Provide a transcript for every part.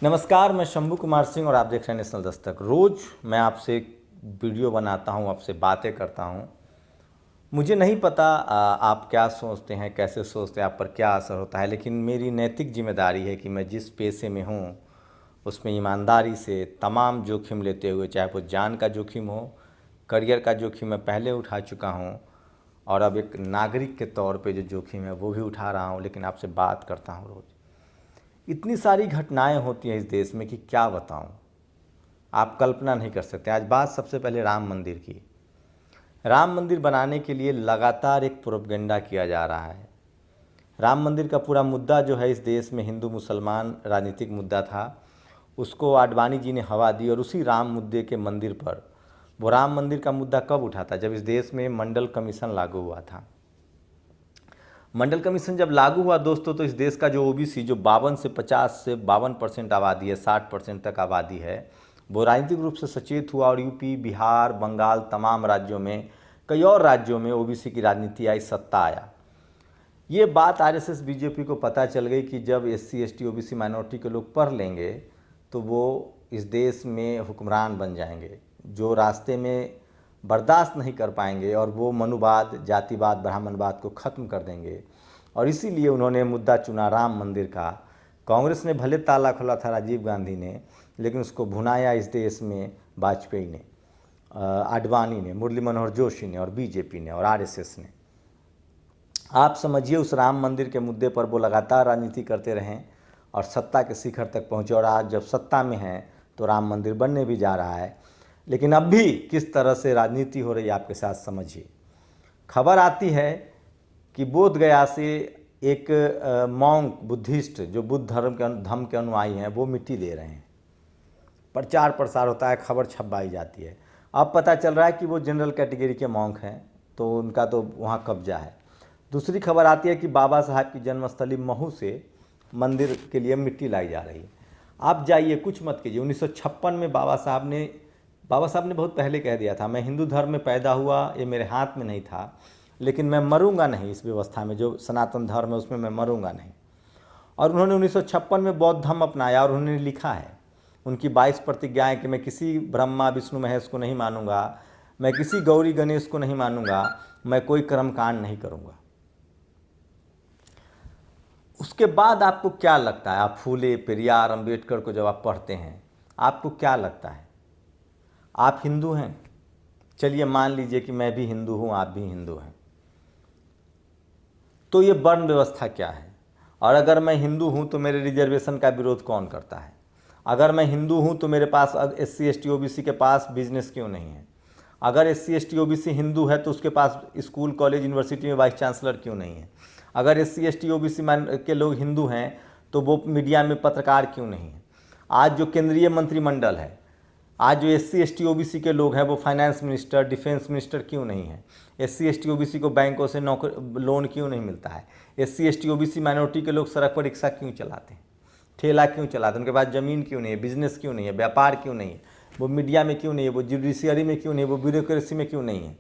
नमस्कार, मैं शंभू कुमार सिंह और आप देख रहे हैं नेशनल दस्तक। रोज़ मैं आपसे एक वीडियो बनाता हूं, आपसे बातें करता हूं। मुझे नहीं पता आप क्या सोचते हैं, कैसे सोचते हैं, आप पर क्या असर होता है, लेकिन मेरी नैतिक जिम्मेदारी है कि मैं जिस पेशे में हूं उसमें ईमानदारी से तमाम जोखिम लेते हुए, चाहे वो जान का जोखिम हो, करियर का जोखिम मैं पहले उठा चुका हूं और अब एक नागरिक के तौर पे जो जोखिम है वो भी उठा रहा हूं, लेकिन आपसे बात करता हूं रोज़। इतनी सारी घटनाएं होती हैं इस देश में कि क्या बताऊं, आप कल्पना नहीं कर सकते। आज बात सबसे पहले राम मंदिर की। राम मंदिर बनाने के लिए लगातार एक प्रोपगेंडा किया जा रहा है। राम मंदिर का पूरा मुद्दा जो है इस देश में हिंदू मुसलमान राजनीतिक मुद्दा था, उसको आडवाणी जी ने हवा दी और उसी राम मुद्दे के मंदिर पर वो राम मंदिर का मुद्दा कब उठा था? जब इस देश में मंडल कमीशन लागू हुआ था। मंडल कमीशन जब लागू हुआ दोस्तों, तो इस देश का जो ओबीसी जो 50 से 52% आबादी है, 60% तक आबादी है, वो राजनीतिक रूप से सचेत हुआ और यूपी, बिहार, बंगाल, तमाम राज्यों में, कई और राज्यों में ओबीसी की राजनीति आई, सत्ता आया। ये बात आरएसएस बीजेपी को पता चल गई कि जब एससी एसटी ओबीसी माइनॉरिटी के लोग पढ़ लेंगे तो वो इस देश में हुक्मरान बन जाएंगे। जो रास्ते में बर्दाश्त नहीं कर पाएंगे और वो मनुवाद, जातिवाद, ब्राह्मणवाद को ख़त्म कर देंगे। और इसीलिए उन्होंने मुद्दा चुना राम मंदिर का। कांग्रेस ने भले ताला खोला था राजीव गांधी ने, लेकिन उसको भुनाया इस देश में वाजपेयी ने, आडवाणी ने, मुरली मनोहर जोशी ने और बीजेपी ने और आरएसएस ने। आप समझिए उस राम मंदिर के मुद्दे पर वो लगातार राजनीति करते रहें और सत्ता के शिखर तक पहुँचे, और आज जब सत्ता में हैं तो राम मंदिर बनने भी जा रहा है। लेकिन अब भी किस तरह से राजनीति हो रही है आपके साथ समझिए। खबर आती है कि बोध गया से एक मॉन्क बुद्धिस्ट जो बुद्ध धर्म के अनुयायी हैं वो मिट्टी दे रहे हैं। प्रचार प्रसार होता है, खबर छपवाई जाती है। अब पता चल रहा है कि वो जनरल कैटेगरी के मॉन्क हैं, तो उनका तो वहाँ कब्जा है। दूसरी खबर आती है कि बाबा साहब की जन्मस्थली महू से मंदिर के लिए मिट्टी लाई जा रही है। आप जाइए, कुछ मत कीजिए। 1956 में बाबा साहब ने बहुत पहले कह दिया था, मैं हिंदू धर्म में पैदा हुआ, ये मेरे हाथ में नहीं था, लेकिन मैं मरूंगा नहीं इस व्यवस्था में, जो सनातन धर्म है उसमें मैं मरूंगा नहीं। और उन्होंने 1956 में बौद्ध धर्म अपनाया और उन्होंने लिखा है उनकी 22 प्रतिज्ञाएं कि मैं किसी ब्रह्मा विष्णु महेश को नहीं मानूंगा, मैं किसी गौरी गणेश को नहीं मानूंगा, मैं कोई कर्मकांड नहीं करूंगा। उसके बाद आपको क्या लगता है? आप फूले, पेरियार, अंबेडकर को जब आप पढ़ते हैं, आपको क्या लगता है? आप हिंदू हैं? चलिए मान लीजिए कि मैं भी हिंदू हूं, आप भी हिंदू हैं, तो ये वर्ण व्यवस्था क्या है? और अगर मैं हिंदू हूं तो मेरे रिजर्वेशन का विरोध कौन करता है? अगर मैं हिंदू हूं तो मेरे पास एससी एसटी ओबीसी के पास बिजनेस क्यों नहीं है? अगर एससी एसटी ओबीसी हिंदू है तो उसके पास स्कूल, कॉलेज, यूनिवर्सिटी में वाइस चांसलर क्यों नहीं है? अगर एससी एसटी ओबीसी के लोग हिंदू हैं तो वो मीडिया में पत्रकार क्यों नहीं है? आज जो केंद्रीय मंत्रिमंडल है, आज जो एससी एसटी ओबीसी के लोग हैं वो फाइनेंस मिनिस्टर, डिफेंस मिनिस्टर क्यों नहीं है? एससी एसटी ओबीसी को बैंकों से लोन क्यों नहीं मिलता है? एससी एसटी ओबीसी माइनॉरिटी के लोग सड़क पर रिक्शा क्यों चलाते हैं, ठेला क्यों चलाते हैं? उनके पास ज़मीन क्यों नहीं है, बिजनेस क्यों नहीं है, व्यापार क्यों नहीं है? वो मीडिया में क्यों नहीं है, वो जुडिशियरी में क्यों नहीं है, वो ब्यूरोक्रेसी में क्यों नहीं है?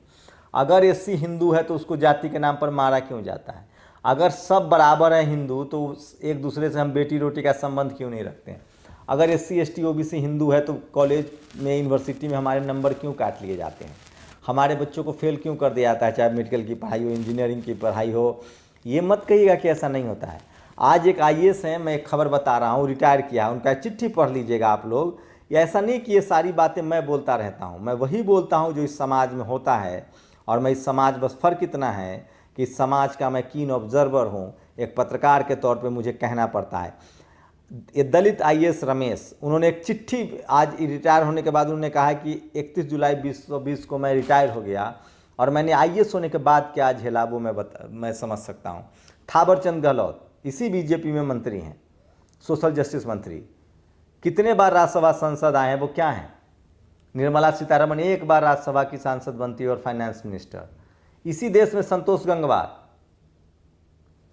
अगर एससी हिंदू है तो उसको जाति के नाम पर मारा क्यों जाता है? अगर सब बराबर हैं हिंदू तो एक दूसरे से हम बेटी रोटी का संबंध क्यों नहीं रखते हैं? अगर एससी एसटी ओबीसी हिंदू है तो कॉलेज में, यूनिवर्सिटी में हमारे नंबर क्यों काट लिए जाते हैं? हमारे बच्चों को फेल क्यों कर दिया जाता है, चाहे मेडिकल की पढ़ाई हो, इंजीनियरिंग की पढ़ाई हो? ये मत कहिएगा कि ऐसा नहीं होता है। आज एक आईएएस हैं, मैं एक खबर बता रहा हूँ, रिटायर किया है, उनका चिट्ठी पढ़ लीजिएगा आप लोग। ये ऐसा नहीं कि ये सारी बातें मैं बोलता रहता हूँ, मैं वही बोलता हूँ जो इस समाज में होता है। और मैं इस समाज, बस फ़र्क इतना है कि इस समाज का मैं कीन ऑब्जर्वर हूँ, एक पत्रकार के तौर पे मुझे कहना पड़ता है। ये दलित आईएएस रमेश, उन्होंने एक चिट्ठी, आज रिटायर होने के बाद उन्होंने कहा कि 31 जुलाई 2020 को मैं रिटायर हो गया और मैंने आईएएस होने के बाद क्या झेला वो मैं समझ सकता हूँ। थावरचंद गहलोत इसी बीजेपी में मंत्री हैं, सोशल जस्टिस मंत्री, कितने बार राज्यसभा सांसद आए हैं, वो क्या हैं? निर्मला सीतारमण एक बार राज्यसभा की सांसद बनती है और फाइनेंस मिनिस्टर। इसी देश में संतोष गंगवार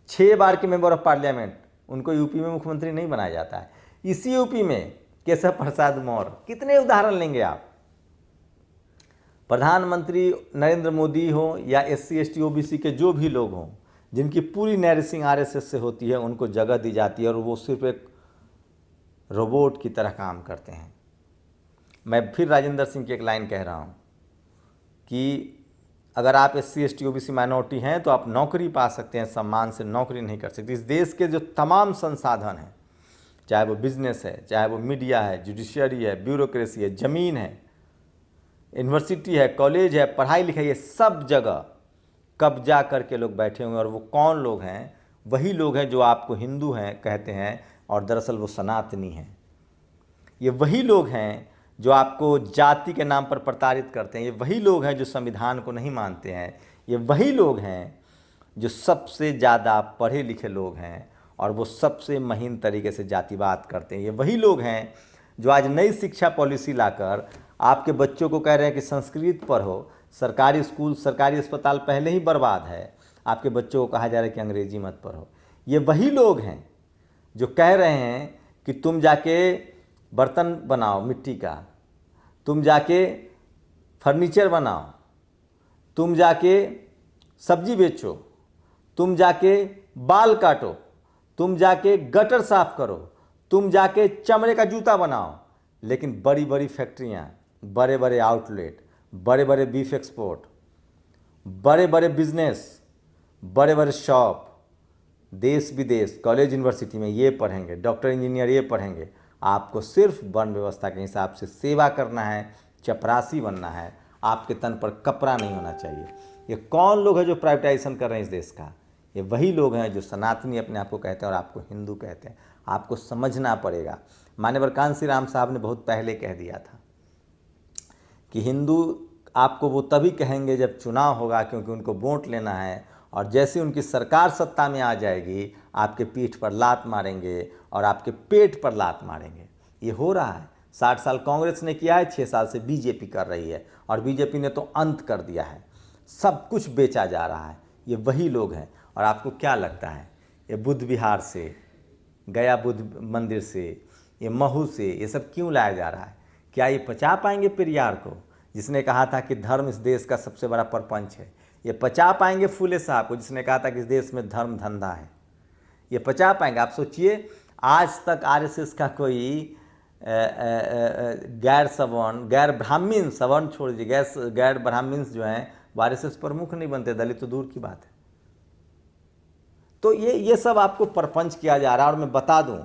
6 बार के मेंबर ऑफ पार्लियामेंट, उनको यूपी में मुख्यमंत्री नहीं बनाया जाता है। इसी यूपी में केशव प्रसाद मौर्य, कितने उदाहरण लेंगे आप? प्रधानमंत्री नरेंद्र मोदी हो या एससी एसटी ओबीसी के जो भी लोग हों, जिनकी पूरी नैरिसिंग आरएसएस से होती है, उनको जगह दी जाती है और वो सिर्फ एक रोबोट की तरह काम करते हैं। मैं फिर राजेंद्र सिंह की एक लाइन कह रहा हूँ कि अगर आप SC ST OBC माइनॉरिटी हैं तो आप नौकरी पा सकते हैं, सम्मान से नौकरी नहीं कर सकते। इस देश के जो तमाम संसाधन हैं, चाहे वो बिजनेस है, चाहे वो मीडिया है, जुडिशियरी है, ब्यूरोक्रेसी है, ज़मीन है, यूनिवर्सिटी है, कॉलेज है, पढ़ाई लिखाई है, सब जगह कब्जा करके लोग बैठे हुए हैं। और वो कौन लोग हैं? वही लोग हैं जो आपको हिंदू हैं कहते हैं और दरअसल वो सनातनी हैं। ये वही लोग हैं जो आपको जाति के नाम पर प्रताड़ित करते हैं। ये वही लोग हैं जो संविधान को नहीं मानते हैं। ये वही लोग हैं जो सबसे ज़्यादा पढ़े लिखे लोग हैं और वो सबसे महीन तरीके से जातिवाद करते हैं। ये वही लोग हैं जो आज नई शिक्षा पॉलिसी लाकर आपके बच्चों को कह रहे हैं कि संस्कृत पढ़ो। सरकारी स्कूल, सरकारी अस्पताल पहले ही बर्बाद है, आपके बच्चों को कहा जा रहा है कि अंग्रेजी मत पढ़ो। ये वही लोग हैं जो कह रहे हैं कि तुम जाके बर्तन बनाओ मिट्टी का, तुम जाके फर्नीचर बनाओ, तुम जाके सब्जी बेचो, तुम जाके बाल काटो, तुम जाके गटर साफ करो, तुम जाके चमड़े का जूता बनाओ। लेकिन बड़ी बड़ी फैक्ट्रियाँ, बड़े बड़े आउटलेट, बड़े बड़े बीफ एक्सपोर्ट, बड़े बड़े बिजनेस, बड़े बड़े शॉप, देश विदेश, कॉलेज यूनिवर्सिटी में ये पढ़ेंगे, डॉक्टर इंजीनियर ये पढ़ेंगे। आपको सिर्फ वर्ण व्यवस्था के हिसाब से सेवा करना है, चपरासी बनना है, आपके तन पर कपड़ा नहीं होना चाहिए। ये कौन लोग हैं जो प्राइवेटाइजेशन कर रहे हैं इस देश का? ये वही लोग हैं जो सनातनी अपने आप को कहते हैं और आपको हिंदू कहते हैं। आपको समझना पड़ेगा। मान्यवर कांसी राम साहब ने बहुत पहले कह दिया था कि हिंदू आपको वो तभी कहेंगे जब चुनाव होगा, क्योंकि उनको वोट लेना है। और जैसे उनकी सरकार सत्ता में आ जाएगी, आपके पीठ पर लात मारेंगे और आपके पेट पर लात मारेंगे। ये हो रहा है। 60 साल कांग्रेस ने किया है, 6 साल से बीजेपी कर रही है और बीजेपी ने तो अंत कर दिया है। सब कुछ बेचा जा रहा है। ये वही लोग हैं। और आपको क्या लगता है, ये बुद्ध विहार से, गया बुद्ध मंदिर से, ये महू से, ये सब क्यों लाया जा रहा है? क्या ये पचा पाएंगे पेरियार को, जिसने कहा था कि धर्म इस देश का सबसे बड़ा प्रपंच है? ये पचा पाएंगे फूले साहब को, जिसने कहा था कि इस देश में धर्म धंधा है? ये पचा पाएंगे? आप सोचिए, आज तक RSS का कोई गैर सवर्ण, गैर ब्राह्मण, सवर्ण छोड़ दीजिए, गैर ब्राह्मण जो हैं वो RSS प्रमुख नहीं बनते, दलित तो दूर की बात है। तो ये सब आपको प्रपंच किया जा रहा है। और मैं बता दूं,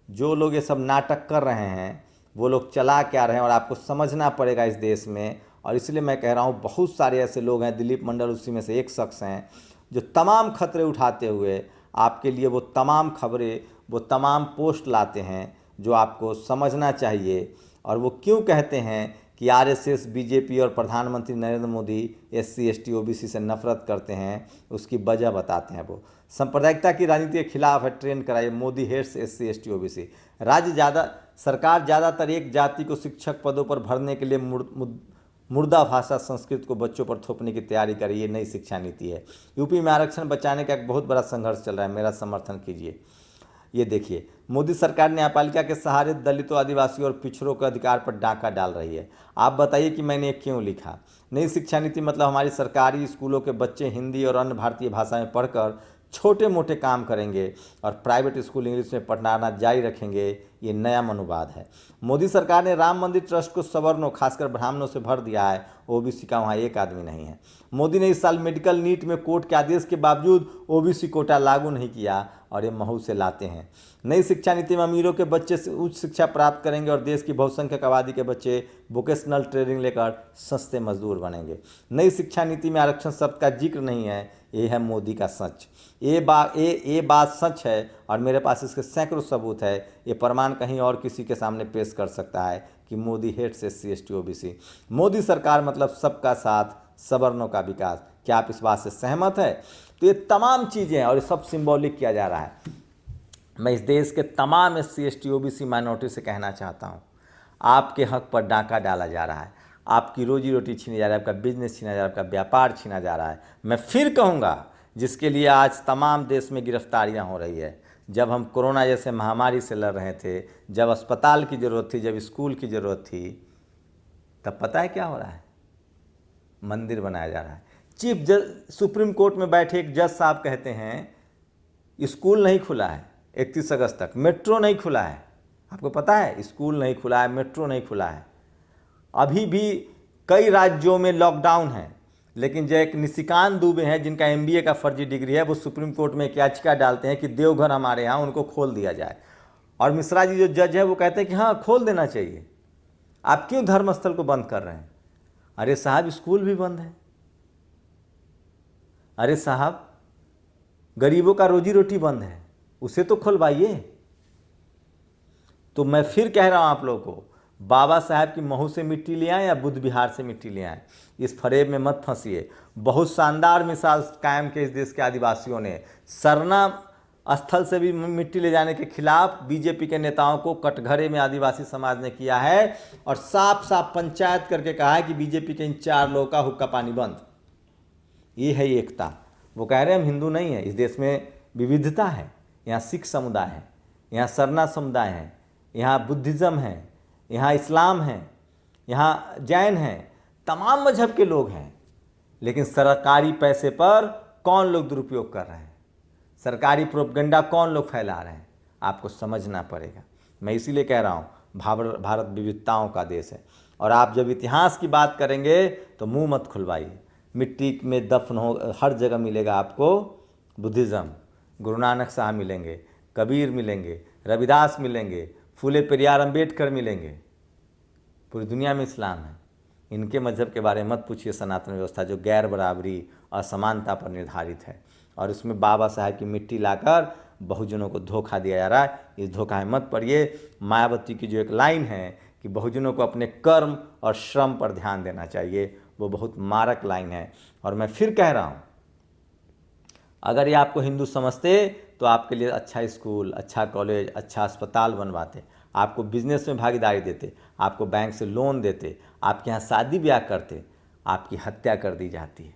जो लोग ये सब नाटक कर रहे हैं वो लोग चला क्या रहे हैं, और आपको समझना पड़ेगा इस देश में। और इसलिए मैं कह रहा हूँ, बहुत सारे ऐसे लोग हैं, दिलीप मंडल उसी में से एक शख्स हैं, जो तमाम खतरे उठाते हुए आपके लिए वो तमाम खबरें, वो तमाम पोस्ट लाते हैं जो आपको समझना चाहिए। और वो क्यों कहते हैं कि RSS, बीजेपी और प्रधानमंत्री Narendra Modi SC ST OBC से नफरत करते हैं, उसकी वजह बताते हैं। वो सांप्रदायिकता की राजनीति के खिलाफ है, ट्रेंड कराइए, Modi hates SC ST OBC। सरकार ज़्यादातर एक जाति को शिक्षक पदों पर भरने के लिए मुर्दा भाषा संस्कृत को बच्चों पर थोपने की तैयारी कर रही है। नई शिक्षा नीति है। यूपी में आरक्षण बचाने का एक बहुत बड़ा संघर्ष चल रहा है, मेरा समर्थन कीजिए। ये देखिए, मोदी सरकार न्यायपालिका के सहारे दलितों, आदिवासियों और पिछड़ों के अधिकार पर डाका डाल रही है। आप बताइए कि मैंने ये क्यों लिखा? नई शिक्षा नीति मतलब हमारी सरकारी स्कूलों के बच्चे हिंदी और अन्य भारतीय भाषा में पढ़कर छोटे मोटे काम करेंगे और प्राइवेट स्कूल इंग्लिश में पढ़ाना जारी रखेंगे। ये नया मनोवाद है। मोदी सरकार ने राम मंदिर ट्रस्ट को सवर्णों, खासकर ब्राह्मणों से भर दिया है। OBC का वहाँ एक आदमी नहीं है। मोदी ने इस साल मेडिकल नीट में कोर्ट के आदेश के बावजूद OBC कोटा लागू नहीं किया और ये महू से लाते हैं। नई शिक्षा नीति में अमीरों के बच्चे से उच्च शिक्षा प्राप्त करेंगे और देश की बहुसंख्यक आबादी के बच्चे वोकेशनल ट्रेनिंग लेकर सस्ते मजदूर बनेंगे। नई शिक्षा नीति में आरक्षण शब्द का जिक्र नहीं है। ये है मोदी का सच। ये बात सच है और मेरे पास इसके सैकड़ों सबूत है। ये प्रमाण कहीं और किसी के सामने पेश कर सकता है कि Modi hates SC ST OBC। Modi सरकार मतलब सबका साथ, सवर्णों का विकास। क्या आप इस बात से सहमत है? तो ये तमाम चीज़ें हैं और ये सब सिंबॉलिक किया जा रहा है। मैं इस देश के तमाम SC ST OBC माइनॉरिटी से कहना चाहता हूँ, आपके हक पर डाका डाला जा रहा है, आपकी रोजी रोटी छीना जा रहा है, आपका बिजनेस छीना जा रहा है, आपका व्यापार छीना जा रहा है। मैं फिर कहूँगा, जिसके लिए आज तमाम देश में गिरफ्तारियाँ हो रही है। जब हम कोरोना जैसे महामारी से लड़ रहे थे, जब अस्पताल की ज़रूरत थी, जब स्कूल की ज़रूरत थी, तब पता है क्या हो रहा है? मंदिर बनाया जा रहा है। चीफ जज सुप्रीम कोर्ट में बैठे एक जज साहब कहते हैं स्कूल नहीं खुला है 31 अगस्त तक, मेट्रो नहीं खुला है, आपको पता है स्कूल नहीं खुला है, मेट्रो नहीं खुला है, अभी भी कई राज्यों में लॉकडाउन है। लेकिन जो एक निशिकांत दुबे हैं जिनका एमबीए का फर्जी डिग्री है, वो सुप्रीम कोर्ट में एक याचिका डालते हैं कि देवघर हमारे यहाँ उनको खोल दिया जाए। और मिश्रा जी जो जज है वो कहते हैं कि हाँ खोल देना चाहिए, आप क्यों धर्मस्थल को बंद कर रहे हैं? अरे साहब स्कूल भी बंद है, अरे साहब गरीबों का रोजी रोटी बंद है, उसे तो खुलवाइए। तो मैं फिर कह रहा हूं आप लोगों को, बाबा साहब की महू से मिट्टी ले आए या बुद्ध विहार से मिट्टी ले आए, इस फरेब में मत फंसिए। बहुत शानदार मिसाल कायम के इस देश के आदिवासियों ने। सरना स्थल से भी मिट्टी ले जाने के खिलाफ बीजेपी के नेताओं को कटघरे में आदिवासी समाज ने किया है और साफ साफ पंचायत करके कहा है कि बीजेपी के इन 4 लोगों का हुक्का पानी बंद। ये है एकता। वो कह रहे हैं हम हिंदू नहीं है, इस देश में विविधता है। यहाँ सिख समुदाय है, यहाँ सरना समुदाय है, यहाँ बुद्धिज़्म है, यहाँ इस्लाम है, यहाँ जैन हैं, तमाम मजहब के लोग हैं। लेकिन सरकारी पैसे पर कौन लोग दुरुपयोग कर रहे हैं, सरकारी प्रोपगेंडा कौन लोग फैला रहे हैं, आपको समझना पड़ेगा। मैं इसीलिए कह रहा हूँ भारत विविधताओं का देश है। और आप जब इतिहास की बात करेंगे तो मुंह मत खुलवाइए। मिट्टी में दफन हो हर जगह मिलेगा आपको बुद्धिज़्म, गुरु नानक साहब मिलेंगे, कबीर मिलेंगे, रविदास मिलेंगे, फूले पेरियार अम्बेडकर मिलेंगे, पूरी दुनिया में इस्लाम है। इनके मजहब के बारे में मत पूछिए। सनातन व्यवस्था जो गैर बराबरी असमानता पर निर्धारित है, और उसमें बाबा साहब की मिट्टी लाकर बहुजनों को धोखा दिया जा रहा है। इस धोखा में मत पड़िए। मायावती की जो एक लाइन है कि बहुजनों को अपने कर्म और श्रम पर ध्यान देना चाहिए, वो बहुत मारक लाइन है। और मैं फिर कह रहा हूँ, अगर ये आपको हिंदू समझते तो आपके लिए अच्छा स्कूल, अच्छा कॉलेज, अच्छा अस्पताल बनवाते, आपको बिजनेस में भागीदारी देते, आपको बैंक से लोन देते, आपके यहाँ शादी ब्याह करते। आपकी हत्या कर दी जाती है।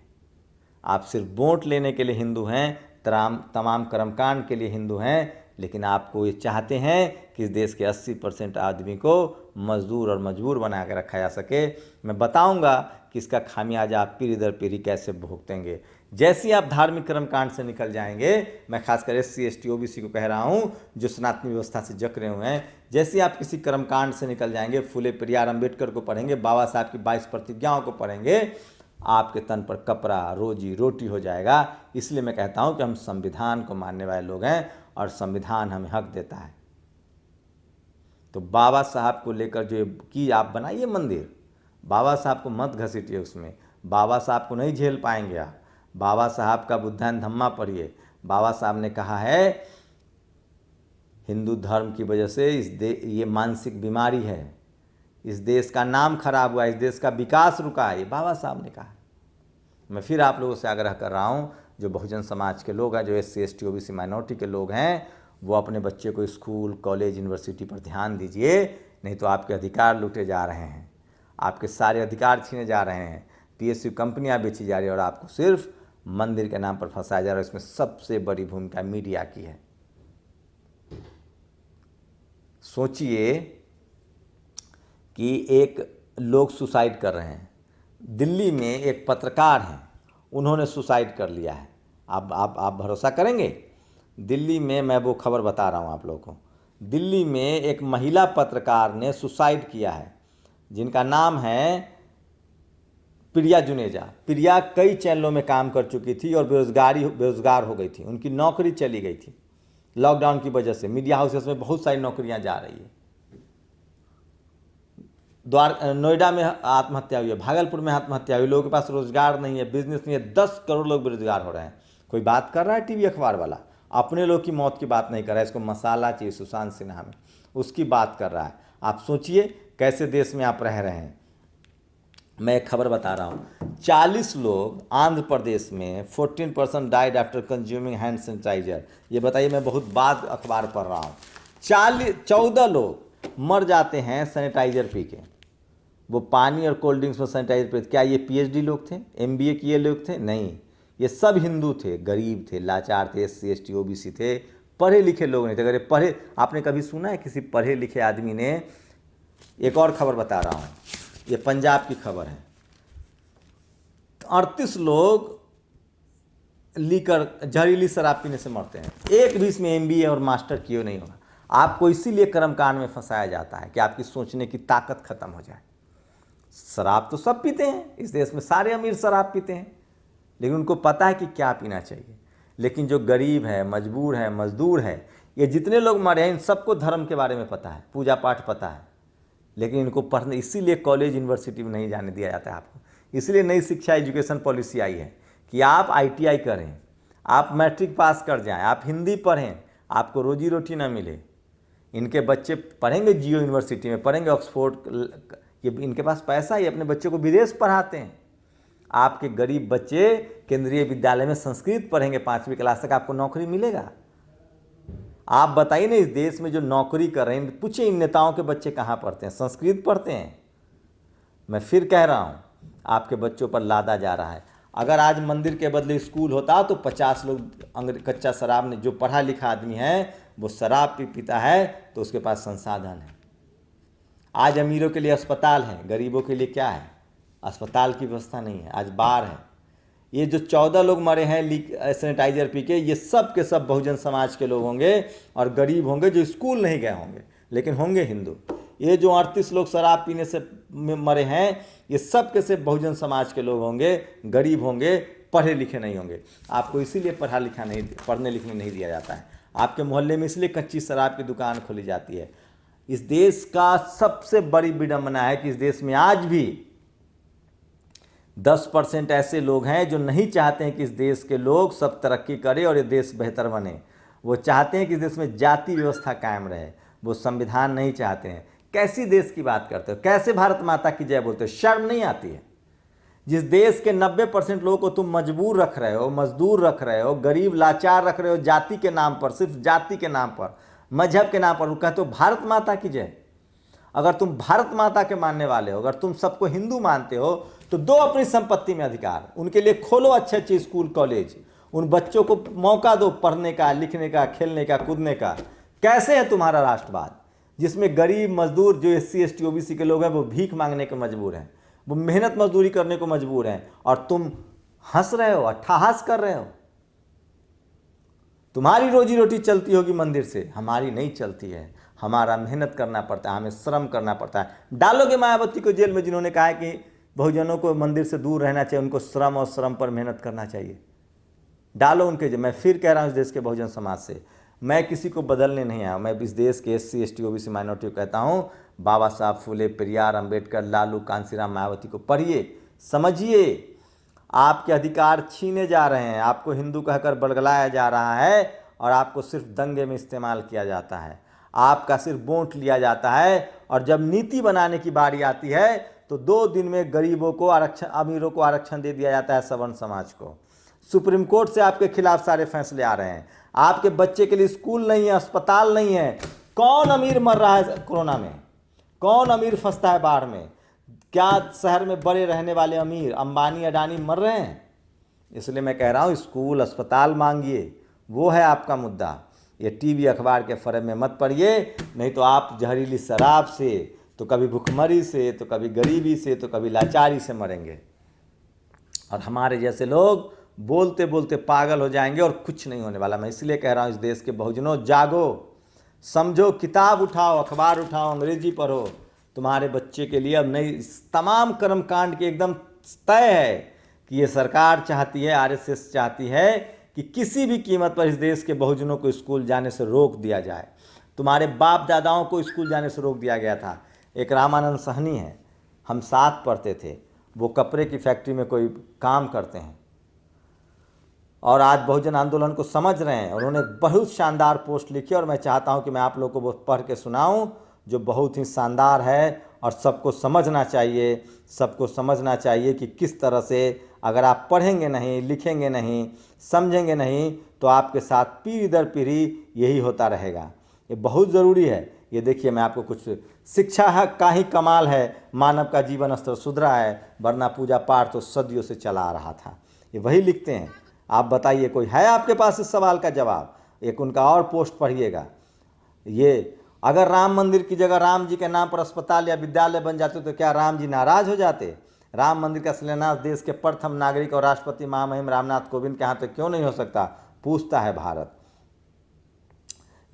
आप सिर्फ वोट लेने के लिए हिंदू हैं, तमाम कर्मकांड के लिए हिंदू हैं, लेकिन आपको ये चाहते हैं कि इस देश के 80% आदमी को मजदूर और मजबूर बना के रखा जा सके। मैं बताऊंगा कि इसका खामियाजा आप पीढ़ी दर पीढ़ी कैसे भुगतेंगे। जैसे ही आप धार्मिक कर्मकांड से निकल जाएंगे, मैं खासकर SC ST OBC को कह रहा हूँ जो सनातनी व्यवस्था से जकड़े हुए हैं, जैसे ही आप किसी कर्मकांड से निकल जाएंगे, फूले पेरियार अम्बेडकर को पढ़ेंगे, बाबा साहब की 22 प्रतिज्ञाओं को पढ़ेंगे, आपके तन पर कपड़ा रोजी रोटी हो जाएगा। इसलिए मैं कहता हूं कि हम संविधान को मानने वाले लोग हैं और संविधान हमें हक देता है। तो बाबा साहब को लेकर जो कि आप बनाइए मंदिर, बाबा साहब को मत घसीटिए उसमें। बाबा साहब को नहीं झेल पाएंगे आप। बाबा साहब का बुद्धान धम्मा पढ़िए। बाबा साहब ने कहा है हिंदू धर्म की वजह से ये मानसिक बीमारी है, इस देश का नाम खराब हुआ, इस देश का विकास रुका है, ये बाबा साहब ने कहा। मैं फिर आप लोगों से आग्रह कर रहा हूँ, जो बहुजन समाज के लोग हैं, जो SC ST OBC माइनॉरिटी के लोग हैं, वो अपने बच्चे को स्कूल, कॉलेज, यूनिवर्सिटी पर ध्यान दीजिए, नहीं तो आपके अधिकार लूटे जा रहे हैं, आपके सारे अधिकार छीने जा रहे हैं, PSU कंपनियाँ बेची जा रही है और आपको सिर्फ मंदिर के नाम पर फंसाया जा रहा है। इसमें सबसे बड़ी भूमिका मीडिया की है। सोचिए कि एक लोग सुसाइड कर रहे हैं। दिल्ली में एक पत्रकार हैं, उन्होंने सुसाइड कर लिया है। आप भरोसा करेंगे? दिल्ली में, मैं वो खबर बता रहा हूँ आप लोगों को, दिल्ली में एक महिला पत्रकार ने सुसाइड किया है, जिनका नाम है प्रिया जुनेजा। प्रिया कई चैनलों में काम कर चुकी थी और बेरोजगार हो गई थी, उनकी नौकरी चली गई थी लॉकडाउन की वजह से। मीडिया हाउसेस में बहुत सारी नौकरियां जा रही है। नोएडा में आत्महत्या हुई है, भागलपुर में आत्महत्या हुई। लोगों के पास रोजगार नहीं है, बिजनेस नहीं है, 10 करोड़ लोग बेरोजगार हो रहे हैं। कोई बात कर रहा है टीवी अखबार वाला? अपने लोग की मौत की बात नहीं कर रहा है, इसको मसाला चाहिए सुशांत सिन्हा में, उसकी बात कर रहा है। आप सोचिए कैसे देश में आप रह रहे हैं। मैं एक खबर बता रहा हूँ, 40 लोग आंध्र प्रदेश में 14% died after consuming hand sanitiser. ये बताइए, मैं बहुत बाद अखबार पढ़ रहा हूँ। 14 लोग मर जाते हैं सैनिटाइजर पी के। वो पानी और कोल्ड ड्रिंक्स में सैनिटाइजर पी। क्या ये PhD लोग थे, MBA किए लोग थे? नहीं, ये सब हिंदू थे, गरीब थे, लाचार थे, SC ST OBC थे, पढ़े लिखे लोग नहीं थे। अगर पढ़े, आपने कभी सुना है किसी पढ़े लिखे आदमी ने? एक और खबर बता रहा हूँ, ये पंजाब की खबर है। 38 लोग लीकर जहरीली शराब पीने से मरते हैं। एक भी इसमें MBA और मास्टर किए नहीं होगा। आपको इसीलिए कर्मकांड में फंसाया जाता है कि आपकी सोचने की ताकत खत्म हो जाए। शराब तो सब पीते हैं, इस देश में सारे अमीर शराब पीते हैं, लेकिन उनको पता है कि क्या पीना चाहिए। लेकिन जो गरीब है, मजबूर है, मजदूर है, ये जितने लोग मरे हैं, इन सबको धर्म के बारे में पता है, पूजा पाठ पता है, लेकिन इनको पढ़ने, इसीलिए कॉलेज यूनिवर्सिटी में नहीं जाने दिया जाता है आपको। इसलिए नई शिक्षा एजुकेशन पॉलिसी आई है कि आप ITI करें, आप मैट्रिक पास कर जाएं, आप हिंदी पढ़ें, आपको रोजी रोटी ना मिले। इनके बच्चे पढ़ेंगे जियो यूनिवर्सिटी में, पढ़ेंगे ऑक्सफोर्ड, ये इनके पास पैसा ही अपने बच्चों को विदेश पढ़ाते हैं। आपके गरीब बच्चे केंद्रीय विद्यालय में संस्कृत पढ़ेंगे, 5वीं क्लास तक आपको नौकरी मिलेगा। आप बताइए ना, इस देश में जो नौकरी कर रहे हैं, पूछिए इन नेताओं के बच्चे कहाँ पढ़ते हैं? संस्कृत पढ़ते हैं। मैं फिर कह रहा हूँ, आपके बच्चों पर लादा जा रहा है। अगर आज मंदिर के बदले स्कूल होता तो 50 लोग कच्चा शराब ने, जो पढ़ा लिखा आदमी है वो शराब पीता है तो उसके पास संसाधन है। आज अमीरों के लिए अस्पताल है, गरीबों के लिए क्या है? अस्पताल की व्यवस्था नहीं है, आज बार है। ये जो 14 लोग मरे हैं सैनिटाइजर पी के, ये सब के सब बहुजन समाज के लोग होंगे और गरीब होंगे जो स्कूल नहीं गए होंगे, लेकिन होंगे हिंदू। ये जो 38 लोग शराब पीने से मरे हैं, ये सब के सब बहुजन समाज के लोग होंगे, गरीब होंगे, पढ़े लिखे नहीं होंगे। आपको इसीलिए पढ़ने लिखने नहीं दिया जाता है। आपके मोहल्ले में इसलिए कच्ची शराब की दुकान खोली जाती है। इस देश का सबसे बड़ी विडंबना है कि इस देश में आज भी 10% ऐसे लोग हैं जो नहीं चाहते हैं कि इस देश के लोग सब तरक्की करें और ये देश बेहतर बने। वो चाहते हैं कि इस देश में जाति व्यवस्था कायम रहे, वो संविधान नहीं चाहते हैं। कैसी देश की बात करते हो? कैसे भारत माता की जय बोलते हो? शर्म नहीं आती है? जिस देश के 90% लोगों को तुम मजबूर रख रहे हो, मजदूर रख रहे हो, गरीब लाचार रख रहे हो, जाति के नाम पर, सिर्फ जाति के नाम पर, मजहब के नाम पर, कहते हो भारत माता की जय। अगर तुम भारत माता के मानने वाले हो, अगर तुम सबको हिंदू मानते हो, तो दो अपनी संपत्ति में अधिकार, उनके लिए खोलो अच्छे अच्छे स्कूल कॉलेज, उन बच्चों को मौका दो पढ़ने का, लिखने का, खेलने का, कूदने का। कैसे है तुम्हारा राष्ट्रवाद जिसमें गरीब मजदूर जो SC ST OBC के लोग हैं वो भीख मांगने को मजबूर हैं, वो मेहनत मजदूरी करने को मजबूर हैं, और तुम हंस रहे हो, अट्ठाहास कर रहे हो? तुम्हारी रोजी रोटी चलती होगी मंदिर से, हमारी नहीं चलती है। हमारा मेहनत करना पड़ता है, हमें श्रम करना पड़ता है। डालोगे मायावती को जेल में जिन्होंने कहा है कि बहुजनों को मंदिर से दूर रहना चाहिए, उनको श्रम और श्रम पर मेहनत करना चाहिए? डालो उनके जेल। मैं फिर कह रहा हूँ इस देश के बहुजन समाज से, मैं किसी को बदलने नहीं आया, मैं इस देश के SC ST OBC माइनॉरिटी को कहता हूँ, बाबा साहब फुले, पेरियार, अंबेडकर, लालू, कांसीराम, मायावती को पढ़िए, समझिए। आपके अधिकार छीने जा रहे हैं, आपको हिंदू कहकर बड़गलाया जा रहा है और आपको सिर्फ दंगे में इस्तेमाल किया जाता है, आपका सिर्फ वोट लिया जाता है। और जब नीति बनाने की बारी आती है तो 2 दिन में गरीबों को आरक्षण, अमीरों को आरक्षण दे दिया जाता है, सवर्ण समाज को। सुप्रीम कोर्ट से आपके खिलाफ सारे फैसले आ रहे हैं। आपके बच्चे के लिए स्कूल नहीं है, अस्पताल नहीं है। कौन अमीर मर रहा है कोरोना में? कौन अमीर फंसता है बाढ़ में? क्या शहर में बड़े रहने वाले अमीर अंबानी अडानी मर रहे हैं? इसलिए मैं कह रहा हूँ स्कूल अस्पताल मांगिए, वो है आपका मुद्दा। ये टीवी अखबार के फरेब में मत पड़िए, नहीं तो आप जहरीली शराब से, तो कभी भुखमरी से, तो कभी गरीबी से, तो कभी लाचारी से मरेंगे। और हमारे जैसे लोग बोलते बोलते पागल हो जाएंगे और कुछ नहीं होने वाला। मैं इसलिए कह रहा हूँ इस देश के बहुजनों, जागो, समझो, किताब उठाओ, अखबार उठाओ, अंग्रेजी पढ़ो। तुम्हारे बच्चे के लिए अब नई तमाम कर्मकांड के एकदम तय है कि ये सरकार चाहती है, RSS चाहती है कि किसी भी कीमत पर इस देश के बहुजनों को स्कूल जाने से रोक दिया जाए। तुम्हारे बाप दादाओं को स्कूल जाने से रोक दिया गया था। एक रामानंद सहनी है, हम साथ पढ़ते थे, वो कपड़े की फैक्ट्री में कोई काम करते हैं और आज बहुजन आंदोलन को समझ रहे हैं। उन्होंने बहुत शानदार पोस्ट लिखी और मैं चाहता हूं कि मैं आप लोगों को वो पढ़ के सुनाऊं, जो बहुत ही शानदार है और सबको समझना चाहिए। सबको समझना चाहिए कि किस तरह से अगर आप पढ़ेंगे नहीं, लिखेंगे नहीं, समझेंगे नहीं, तो आपके साथ पीढ़ी दर पीढ़ी यही होता रहेगा। ये बहुत ज़रूरी है। ये देखिए, मैं आपको कुछ शिक्षा का ही कमाल है, मानव का जीवन स्तर सुधरा है, वरना पूजा पाठ तो सदियों से चला आ रहा था। ये वही लिखते हैं। आप बताइए, कोई है आपके पास इस सवाल का जवाब? एक उनका और पोस्ट पढ़िएगा। ये अगर राम मंदिर की जगह राम जी के नाम पर अस्पताल या विद्यालय बन जाते तो क्या राम जी नाराज हो जाते? राम मंदिर का शिलान्यास देश के प्रथम नागरिक और राष्ट्रपति महामहिम रामनाथ कोविंद के हाथ तो क्यों नहीं हो सकता, पूछता है भारत।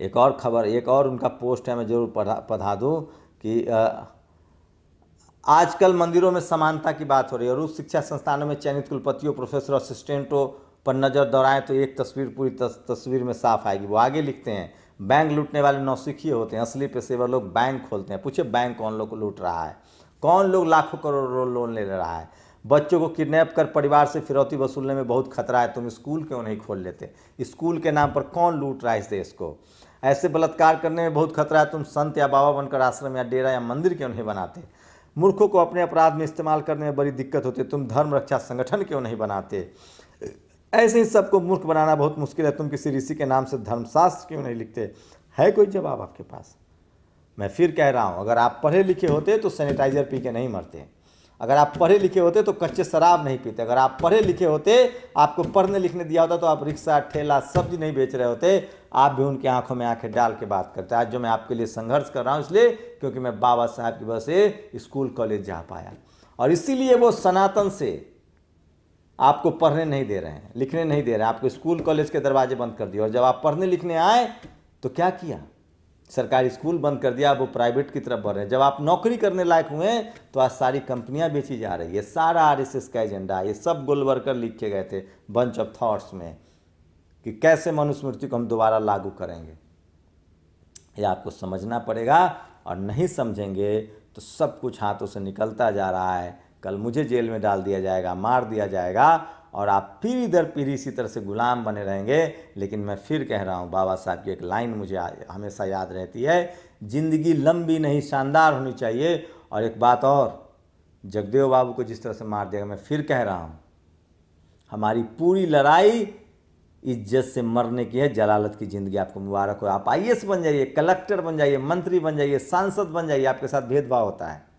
एक और खबर, एक और उनका पोस्ट है, मैं जरूर पढ़ा दूँ कि आजकल मंदिरों में समानता की बात हो रही है और उच्च शिक्षा संस्थानों में चयनित कुलपतियों, प्रोफेसर, असिस्टेंटों पर नज़र दौड़ाएं तो एक तस्वीर पूरी तस्वीर में साफ आएगी। वो आगे लिखते हैं, बैंक लूटने वाले नौसिखिए होते हैं, असली पेशेवर लोग बैंक खोलते हैं। पूछे बैंक कौन लोग को लूट रहा है, कौन लोग लाखों करोड़ों लोन ले रहा है। बच्चों को किडनैप कर परिवार से फिरौती वसूलने में बहुत खतरा है, तुम स्कूल क्यों नहीं खोल लेते। स्कूल के नाम पर कौन लूट रहा है इस देश को। ऐसे बलात्कार करने में बहुत खतरा है, तुम संत या बाबा बनकर आश्रम या डेरा या मंदिर क्यों नहीं बनाते। मूर्खों को अपने अपराध में इस्तेमाल करने में बड़ी दिक्कत होती है, तुम धर्म रक्षा संगठन क्यों नहीं बनाते। ऐसे ही सबको मूर्ख बनाना बहुत मुश्किल है, तुम किसी ऋषि के नाम से धर्मशास्त्र क्यों नहीं लिखते। है कोई जवाब आपके पास। मैं फिर कह रहा हूँ, अगर आप पढ़े लिखे होते तो सैनिटाइजर पी के नहीं मरते। अगर आप पढ़े लिखे होते तो कच्चे शराब नहीं पीते। अगर आप पढ़े लिखे होते, आपको पढ़ने लिखने दिया होता तो आप रिक्शा, ठेला, सब्जी नहीं बेच रहे होते। आप भी उनकी आंखों में आंखें डाल के बात करते। आज जो मैं आपके लिए संघर्ष कर रहा हूँ इसलिए क्योंकि मैं बाबा साहब की वजह से स्कूल कॉलेज जा पाया, और इसीलिए वो सनातन से आपको पढ़ने नहीं दे रहे हैं, लिखने नहीं दे रहे हैं, आपको स्कूल कॉलेज के दरवाजे बंद कर दिए। और जब आप पढ़ने लिखने आए तो क्या किया, सरकारी स्कूल बंद कर दिया, वो प्राइवेट की तरफ बढ़ रहे हैं। जब आप नौकरी करने लायक हुए तो आज सारी कंपनियां बेची जा रही है। सारा आरएसएस का एजेंडा, ये सब गोलवर्कर लिखे गए थे बंच ऑफ थॉट्स में कि कैसे मनुस्मृति को हम दोबारा लागू करेंगे। ये आपको समझना पड़ेगा, और नहीं समझेंगे तो सब कुछ हाथों से निकलता जा रहा है। कल मुझे जेल में डाल दिया जाएगा, मार दिया जाएगा, और आप पीढ़ी दर पीढ़ी इसी तरह से गुलाम बने रहेंगे। लेकिन मैं फिर कह रहा हूँ, बाबा साहब की एक लाइन मुझे हमेशा याद रहती है, ज़िंदगी लंबी नहीं शानदार होनी चाहिए। और एक बात और, जगदेव बाबू को जिस तरह से मार दिया, मैं फिर कह रहा हूँ, हमारी पूरी लड़ाई इज्जत से मरने की है। जलालत की ज़िंदगी आपको मुबारक हो। आप आईएएस बन जाइए, कलेक्टर बन जाइए, मंत्री बन जाइए, सांसद बन जाइए, आपके साथ भेदभाव होता है।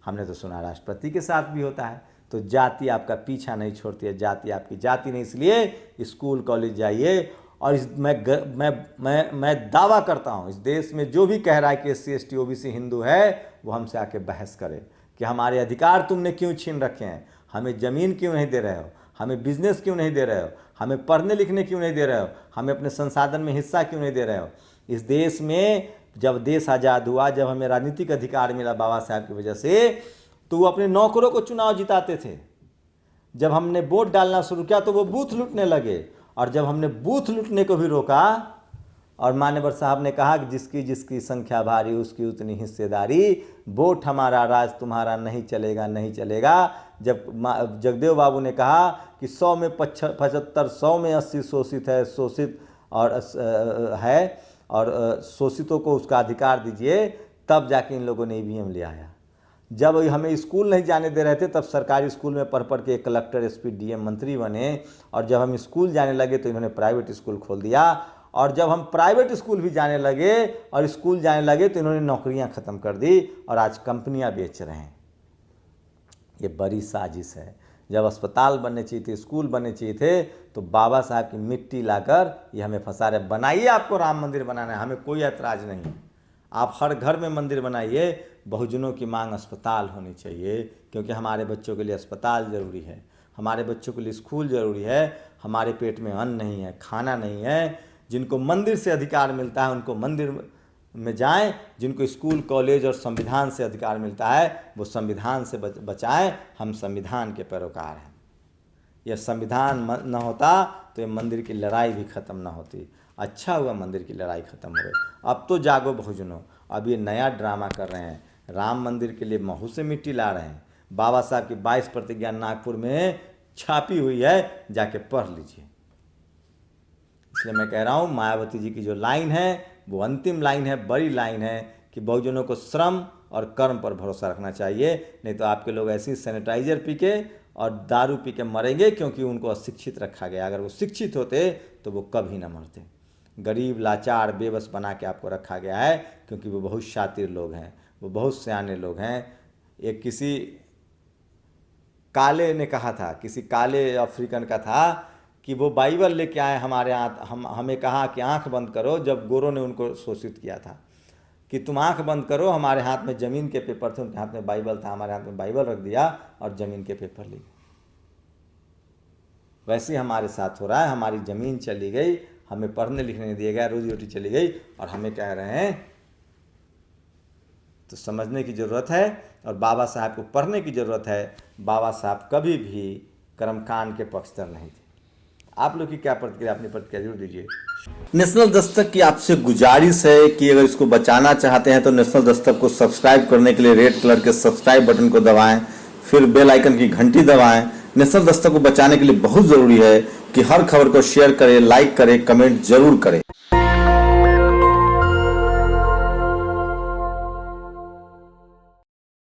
हमने तो सुना राष्ट्रपति के साथ भी होता है। तो जाति आपका पीछा नहीं छोड़ती है, जाति आपकी जाति नहीं। इसलिए स्कूल कॉलेज जाइए। और मैं दावा करता हूँ, इस देश में जो भी कह रहा है कि SC ST OBC हिंदू है, वो हमसे आके बहस करे कि हमारे अधिकार तुमने क्यों छीन रखे हैं, हमें ज़मीन क्यों नहीं दे रहे हो, हमें बिजनेस क्यों नहीं दे रहे हो, हमें पढ़ने लिखने क्यों नहीं दे रहे हो, हमें अपने संसाधन में हिस्सा क्यों नहीं दे रहे हो। इस देश में जब देश आज़ाद हुआ, जब हमें राजनीतिक अधिकार मिला बाबा साहब की वजह से, तो वो अपने नौकरों को चुनाव जिताते थे। जब हमने वोट डालना शुरू किया तो वो बूथ लूटने लगे, और जब हमने बूथ लूटने को भी रोका और मान्यवर साहब ने कहा कि जिसकी जिसकी संख्या भारी उसकी उतनी हिस्सेदारी, वोट हमारा राज तुम्हारा नहीं चलेगा, नहीं चलेगा। जब जगदेव बाबू ने कहा कि 100 में 75, 100 में 80 शोषित है, शोषित और है, और शोषितों को उसका अधिकार दीजिए, तब जाके इन लोगों ने EVM ले आया। जब हमें स्कूल नहीं जाने दे रहे थे, तब सरकारी स्कूल में पढ़ पढ़ के कलेक्टर, SP DM मंत्री बने। और जब हम स्कूल जाने लगे तो इन्होंने प्राइवेट स्कूल खोल दिया। और जब हम प्राइवेट स्कूल भी जाने लगे और स्कूल जाने लगे तो इन्होंने नौकरियां ख़त्म कर दी और आज कंपनियां बेच रहे हैं। ये बड़ी साजिश है। जब अस्पताल बनने चाहिए थे, स्कूल बनने चाहिए थे, तो बाबा साहब की मिट्टी लाकर ये हमें फंसा रहे। बनाइए, आपको राम मंदिर बनाना है, हमें कोई ऐतराज़ नहीं। आप हर घर में मंदिर बनाइए। बहुजनों की मांग अस्पताल होनी चाहिए, क्योंकि हमारे बच्चों के लिए अस्पताल ज़रूरी है, हमारे बच्चों के लिए स्कूल ज़रूरी है। हमारे पेट में अन्न नहीं है, खाना नहीं है। जिनको मंदिर से अधिकार मिलता है उनको मंदिर में जाएं, जिनको स्कूल कॉलेज और संविधान से अधिकार मिलता है वो संविधान से बचाएं। हम संविधान के पैरोकार हैं। यह संविधान न होता तो ये मंदिर की लड़ाई भी ख़त्म ना होती। अच्छा हुआ मंदिर की लड़ाई ख़त्म हो गई। अब तो जागो बहुजनों। अब ये नया ड्रामा कर रहे हैं, राम मंदिर के लिए महू से मिट्टी ला रहे हैं। बाबा साहब की 22 प्रतिज्ञा नागपुर में छापी हुई है, जाके पढ़ लीजिए। इसलिए मैं कह रहा हूँ, मायावती जी की जो लाइन है वो अंतिम लाइन है, बड़ी लाइन है कि बहुजनों को श्रम और कर्म पर भरोसा रखना चाहिए। नहीं तो आपके लोग ऐसे ही सैनिटाइजर पी के और दारू पी के मरेंगे, क्योंकि उनको अशिक्षित रखा गया। अगर वो शिक्षित होते तो वो कभी ना मरते। गरीब, लाचार, बेबस बना के आपको रखा गया है, क्योंकि वो बहुत शातिर लोग हैं, वो बहुत सियाने लोग हैं। एक किसी काले ने कहा था, किसी काले अफ्रीकन का था कि वो बाइबल लेके आए हमारे यहाँ, हमें कहा कि आंख बंद करो, जब गोरों ने उनको शोषित किया था कि तुम आंख बंद करो। हमारे हाथ में ज़मीन के पेपर थे, उनके हाथ में बाइबल था, हमारे हाथ में बाइबल रख दिया और ज़मीन के पेपर ली। वैसे ही हमारे साथ हो रहा है। हमारी ज़मीन चली गई, हमें पढ़ने लिखने नहीं दिया गया, रोजी रोटी चली गई और हमें कह रहे हैं। तो समझने की ज़रूरत है और बाबा साहब को पढ़ने की ज़रूरत है। बाबा साहब कभी भी कर्मकांड के पक्षधर नहीं थे। आप लोग की क्या प्रतिक्रिया, अपनी प्रतिक्रिया जरूर दीजिए। नेशनल दस्तक की आपसे गुजारिश है कि अगर इसको बचाना चाहते हैं तो नेशनल दस्तक को सब्सक्राइब करने के लिए रेड कलर के सब्सक्राइब बटन को दबाएं, फिर बेल आइकन की घंटी दबाएं। नेशनल दस्तक को बचाने के लिए बहुत ज़रूरी है कि हर खबर को शेयर करें, लाइक करें, कमेंट जरूर करें।